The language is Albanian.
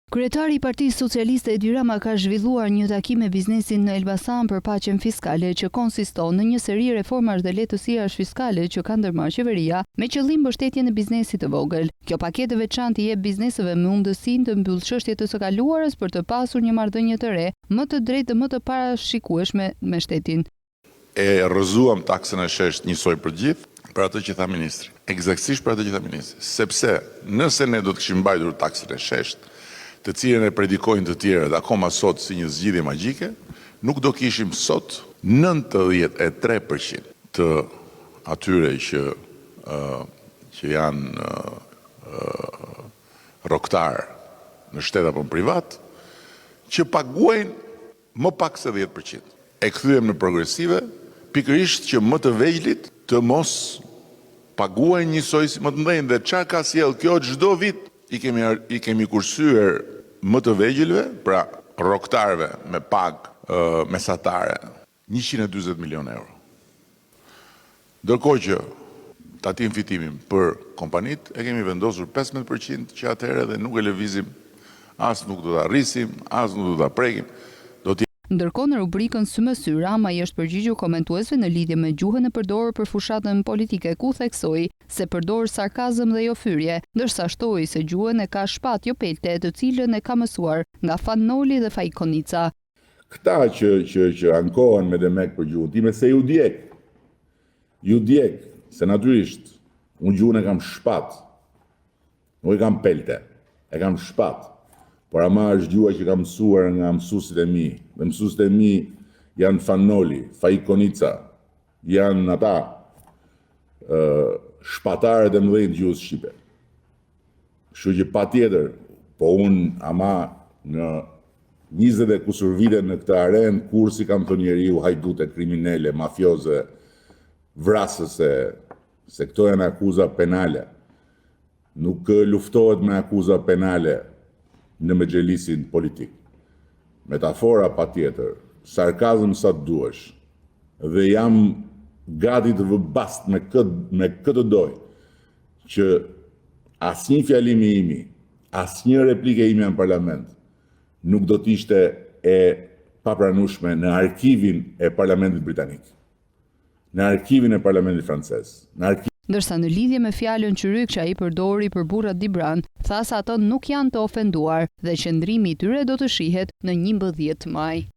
Kryetari i Partisë Socialiste Edi Rama ka zhvilluar një takim me biznesin në Elbasan për paqen fiskale që konsiston në një seri reformash dhe lehtësirash fiskale që ka ndërmarrë qeveria me qëllim mbështetjen e biznesit të vogël. Kjo paketë e veçantë i jep bizneseve me mundësinë të mbyllë çështjet të së kaluarës për të pasur një marrëdhënie të re, më të drejtë dhe më të parashikueshme me shtetin. E rrëzuam taksën e shesht njësoj për gjithë, për atë që tha ministri. Eksaktësisht për atë që tha ministri, sepse nëse ne do të kishim mbajtur taksën e shesht, të cilën e predikojnë të tjerët akoma sot si një zgjidhje magjike, nuk do kishim sot 93% të atyre që janë roktar në shtet apo në privat, që paguajnë më pak se 10%. E kthyem në progresive, pikërisht që më të vegjëlit të mos paguajnë njësoj si më të mëdhenj, dhe çfarë ka sjell kjo çdo vit i kemi kursyer më të vegjëlve, pra roktarve me pagë mesatare, 140 milion euro. Ndërkohë që tatim fitimin për kompanit e kemi vendosur 15% që atëherë dhe nuk e lëvizim, as nuk do ta rrisim, as nuk do ta prekim. Ndërkohë në rubrikën Sy me sy, Rama i është përgjigjur komentuesve në lidhje me gjuhën e përdorur për fushatën politike, ku theksoi se përdor sarkazëm dhe jo fyrje, ndërsa shtoi se gjuhën e ka shpat jo pelte, të cilën e ka mësuar nga Fannoli dhe Fajkonica. Këta që ankohen me demek për gjuhën time se ju djeg, se natyrisht unë gjuhën e kam shpat, nuk e kam pelte, e kam shpat. Por ama është gjua që kam mësuar nga mësuesit e mi. Dhe mësuesit e mi janë Fannoli, Fajkonica, janë ata shpatarët e mëdhenj të gjuhës shqipe. Kështu që patjetër, po unë ama në 20 e kusur vite në këtë arenë, kursi kam thënë njeriu hajdute, kriminele, mafioze, vrasëse, se këto janë akuza penale. Nuk luftohet me akuza penale në mëxhelisin politik. Metafora pa tjetër, sarkazm sa të duash, dhe jam gati të vëbast me këtë doj, që asnjë fjalimi imi, asnjë replike ime në parlament, nuk do t'ishte e papranueshme në arkivin e parlamentit britanik, në arkivin e parlamentit francez, Ndërsa në lidhje me fjalën qyryk që ai përdori për burrat Dibran, tha se ato nuk janë të ofenduar dhe qëndrimi i tyre do të shihet në 11 maj.